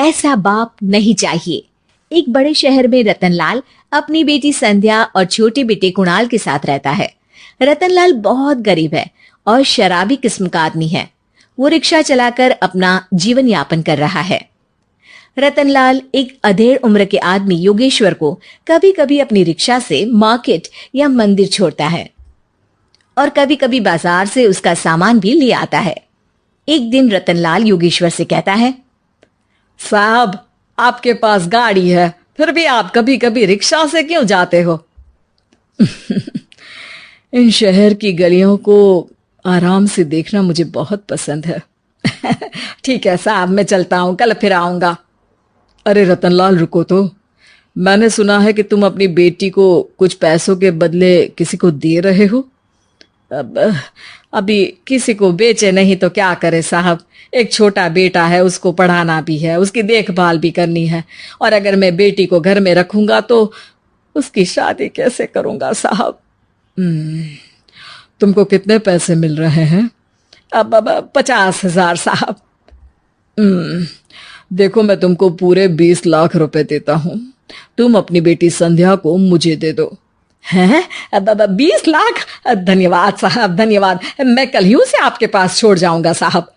ऐसा बाप नहीं चाहिए। एक बड़े शहर में रतनलाल अपनी बेटी संध्या और छोटे बेटे कुणाल के साथ रहता है। रतनलाल बहुत गरीब है और शराबी किस्म का आदमी है। वो रिक्शा चलाकर अपना जीवन यापन कर रहा है। रतनलाल एक अधेड़ उम्र के आदमी योगेश्वर को कभी कभी अपनी रिक्शा से मार्केट या मंदिर छोड़ता है और कभी कभी बाजार से उसका सामान भी ले आता है। एक दिन रतनलाल योगेश्वर से कहता है, साहब, आपके पास गाड़ी है, फिर भी आप कभी कभी रिक्शा से क्यों जाते हो? इन शहर की गलियों को आराम से देखना मुझे बहुत पसंद है। ठीक है साहब, मैं चलता हूं, कल फिर आऊंगा। अरे रतनलाल, रुको तो। मैंने सुना है कि तुम अपनी बेटी को कुछ पैसों के बदले किसी को दे रहे हो। अभी किसी को बेचे नहीं तो क्या करे साहब। एक छोटा बेटा है, उसको पढ़ाना भी है, उसकी देखभाल भी करनी है, और अगर मैं बेटी को घर में रखूंगा तो उसकी शादी कैसे करूंगा साहब। तुमको कितने पैसे मिल रहे हैं? अब 50,000 साहब। देखो, मैं तुमको पूरे 20 लाख रुपए देता हूं। तुम अपनी बेटी संध्या को मुझे दे दो। हैं? 20 लाख? धन्यवाद साहब, धन्यवाद। मैं कल ही उसे आपके पास छोड़ जाऊंगा साहब।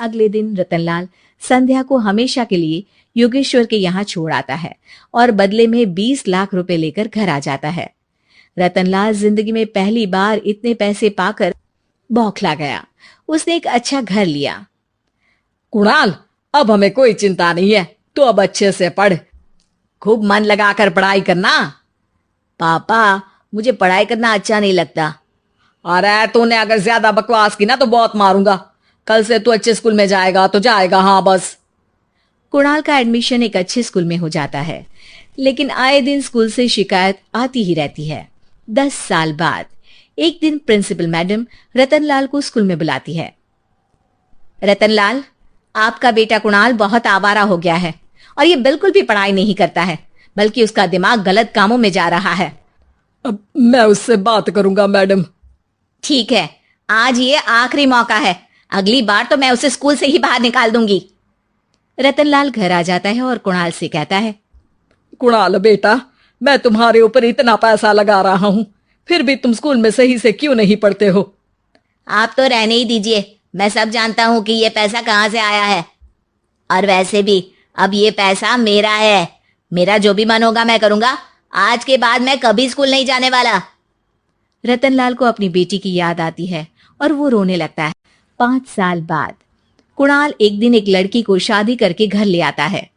अगले दिन रतनलाल संध्या को हमेशा के लिए योगेश्वर के यहाँ छोड़ आता है और बदले में 20 लाख रुपए लेकर घर आ जाता है। रतनलाल जिंदगी में पहली बार इतने पैसे पाकर बौखला गया। उसने एक अच्छा घर लिया। कुणाल, अब हमें कोई चिंता नहीं है, तो अब अच्छे से पढ़, खूब मन लगाकर पढ़ाई करना। पापा, मुझे पढ़ाई करना अच्छा नहीं लगता। अरे तूने अगर ज्यादा बकवास की ना तो बहुत मारूंगा। कल से तू अच्छे स्कूल में जाएगा तो जाएगा, हाँ बस। कुणाल का एडमिशन एक अच्छे स्कूल में हो जाता है, लेकिन आए दिन स्कूल से शिकायत आती ही रहती है। 10 साल बाद एक दिन प्रिंसिपल मैडम रतनलाल को स्कूल में बुलाती है। रतनलाल, आपका बेटा कुणाल बहुत आवारा हो गया है और ये बिल्कुल भी पढ़ाई नहीं करता है, बल्कि उसका दिमाग गलत कामों में जा रहा है। अब मैं उससे बात करूंगा मैडम। ठीक है, आज ये आखिरी मौका है, अगली बार तो मैं उसे स्कूल से ही बाहर निकाल दूंगी। रतनलाल घर आ जाता है और कुणाल से कहता है, कुणाल बेटा, मैं तुम्हारे ऊपर इतना पैसा लगा रहा हूं, फिर भी तुम स्कूल में सही से क्यों नहीं पढ़ते हो? आप तो रहने ही दीजिए, मैं सब जानता हूं कि ये पैसा कहां से आया है। और वैसे भी अब ये पैसा मेरा है, मेरा जो भी मन होगा मैं करूंगा। आज के बाद मैं कभी स्कूल नहीं जाने वाला। रतनलाल को अपनी बेटी की याद आती है और वो रोने लगता है। 5 साल बाद कुणाल एक दिन एक लड़की को शादी करके घर ले आता है।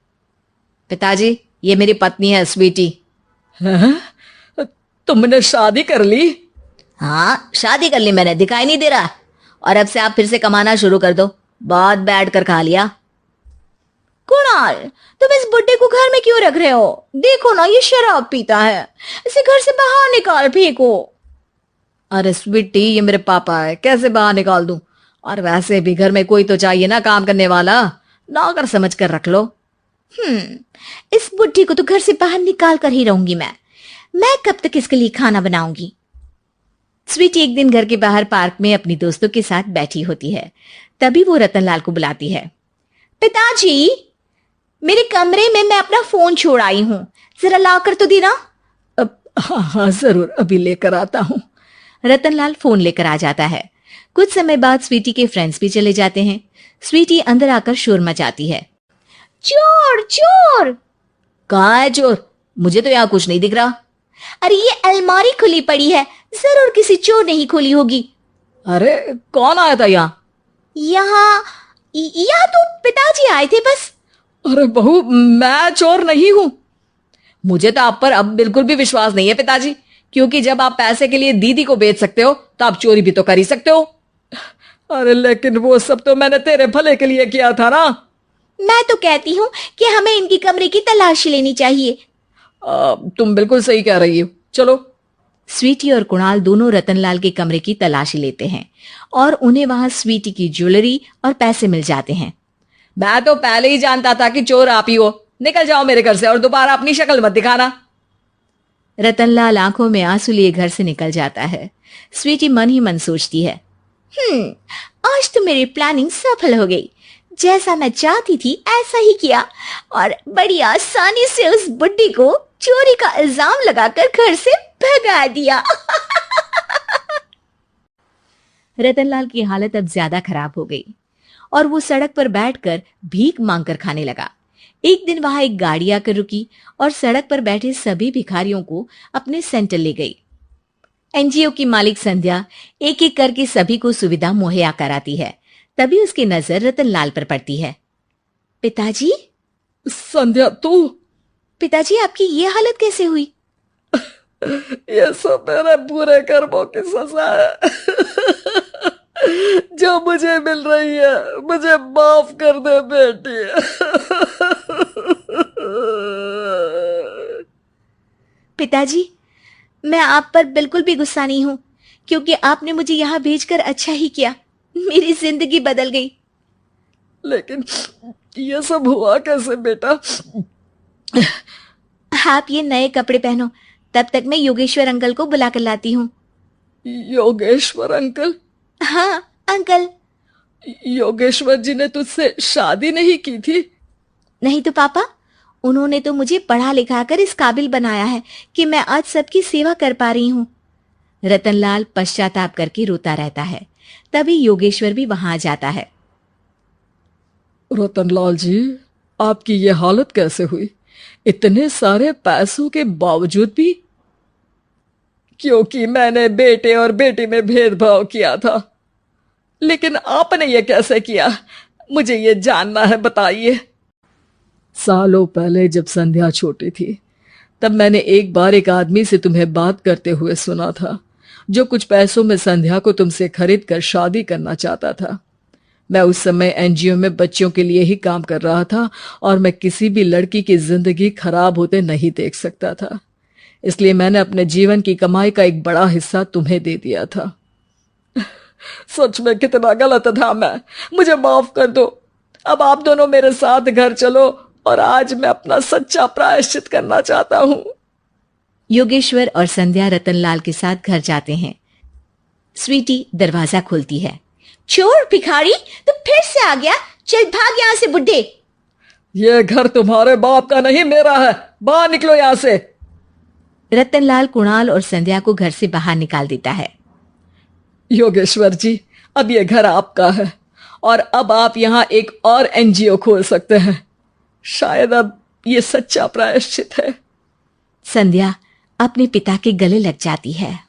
पिताजी, ये मेरी पत्नी है स्वीटी। तुमने शादी कर ली? हाँ, शादी कर ली मैंने, दिखाई नहीं दे रहा। और अब से आप फिर से कमाना शुरू कर दो, बहुत बैठ कर खा लिया। कुणाल, तुम इस बुड्ढे को घर में क्यों रख रहे हो? देखो ना, ये शराब पीता है, इसे घर से बाहर निकाल फेंको। अरे स्वीटी, ये मेरे पापा है, कैसे बाहर निकाल दूं? और वैसे भी घर में कोई तो चाहिए ना काम करने वाला, नौकर समझ कर रख लो। इस बुड्ढी को तो घर से बाहर निकाल कर ही रहूंगी मैं कब तक इसके लिए खाना बनाऊंगी। स्वीटी एक दिन घर के बाहर पार्क में अपनी दोस्तों के साथ बैठी होती है। तभी वो रतनलाल को बुलाती है। पिताजी, मेरे कमरे में मैं अपना फोन छोड़ आई हूं, जरा लाकर तो देना। हाँ जरूर, अभी लेकर आता हूं। रतनलाल फोन लेकर आ जाता है। कुछ समय बाद स्वीटी के फ्रेंड्स भी चले जाते हैं। स्वीटी अंदर आकर शोर मचाती है। चोर चोर! कहाँ है चोर? मुझे तो यहाँ कुछ नहीं दिख रहा। अरे ये अलमारी खुली पड़ी है, जरूर किसी चोर ने ही खोली होगी। अरे कौन आया था यहाँ? यहाँ तो पिताजी आए थे बस। अरे बहू, मैं चोर नहीं हूं। मुझे तो आप पर अब बिल्कुल भी विश्वास नहीं है पिताजी, क्योंकि जब आप पैसे के लिए दीदी को बेच सकते हो तो आप चोरी भी तो कर ही सकते हो। अरे लेकिन वो सब तो मैंने तेरे भले के लिए किया था ना। मैं तो कहती हूँ कि हमें इनकी कमरे की तलाशी लेनी चाहिए। तुम बिल्कुल सही कह रही हो, चलो। स्वीटी और कुणाल दोनों रतनलाल के कमरे की तलाशी लेते हैं और उन्हें वहां स्वीटी की ज्वेलरी और पैसे मिल जाते हैं। मैं तो पहले ही जानता था कि चोर आप ही हो। निकल जाओ मेरे घर से और दोबारा अपनी शक्ल मत दिखाना। रतनलाल आंखों में आंसू लिए घर से निकल जाता है। स्वीटी मन ही मन सोचती है, आज तो मेरी प्लानिंग सफल हो गई। जैसा मैं चाहती थी ऐसा ही किया और बड़ी आसानी से उस बुड्ढी को चोरी का इल्जाम लगाकर घर से भगा दिया। रतनलाल की हालत अब ज्यादा खराब हो गई और वो सड़क पर बैठकर भीख मांगकर खाने लगा। एक दिन वहां एक गाड़ी आकर रुकी और सड़क पर बैठे सभी भिखारियों को अपने सेंटर ले गई। एनजीओ की मालिक संध्या एक एक करके सभी को सुविधा मुहैया कराती है। तभी उसकी नजर रतनलाल पर पड़ती है। पिताजी, संध्या तू? पिताजी आपकी ये हालत कैसे हुई? ये सब मेरे बुरे कर्मों की सजा है जो मुझे मिल रही है। मुझे माफ कर दे बेटी। पिताजी, मैं आप पर बिल्कुल भी गुस्सा नहीं हूं, क्योंकि आपने मुझे यहां भेजकर अच्छा ही किया। मेरी जिंदगी बदल गई। लेकिन ये सब हुआ कैसे बेटा? आप ये नए कपड़े पहनो, तब तक मैं योगेश्वर अंकल को बुला कर लाती हूँ। योगेश्वर अंकल? हाँ अंकल। योगेश्वर जी ने तुझसे शादी नहीं की थी? नहीं तो पापा, उन्होंने तो मुझे पढ़ा लिखा कर इस काबिल बनाया है कि मैं आज सबकी सेवा कर पा रही हूँ। रतनलाल पश्चाताप करके रोता रहता है। तभी योगेश्वर भी वहां आ जाता है। रतनलाल जी, आपकी ये हालत कैसे हुई? इतने सारे पैसों के बावजूद भी? क्योंकि मैंने बेटे और बेटी में भेदभाव किया था। लेकिन आपने ये कैसे किया? मुझे ये जानना है, बताइए। सालों पहले जब संध्या छोटी थी, तब मैंने एक बार एक आदमी से तुम्हें बात करते हुए सुना था, जो कुछ पैसों में संध्या को तुमसे खरीद कर शादी करना चाहता था। मैं उस समय एनजीओ में बच्चों के लिए ही काम कर रहा था और मैं किसी भी लड़की की जिंदगी खराब होते नहीं देख सकता था। इसलिए मैंने अपने जीवन की कमाई का एक बड़ा हिस्सा तुम्हें दे दिया था। सच में कितना गलत था मैं। मुझे माफ कर दो। अब आप दोनों मेरे साथ घर चलो और आज मैं अपना सच्चा प्रायश्चित करना चाहता हूं। योगेश्वर और संध्या रतनलाल के साथ घर जाते हैं। स्वीटी दरवाजा खोलती है। चोर भिखारी, तो फिर से आ गया? चल भाग यहां से बुड्ढे। ये घर तुम्हारे बाप का नहीं, मेरा है। बाहर निकलो यहां से। रतनलाल कुणाल और संध्या को घर से बाहर निकाल देता है। योगेश्वर जी, अब ये घर आपका है और अब आप यहां एक और एनजीओ खोल सकते हैं। शायद अब ये सच्चा प्रायश्चित है। संध्या अपने पिता के गले लग जाती है।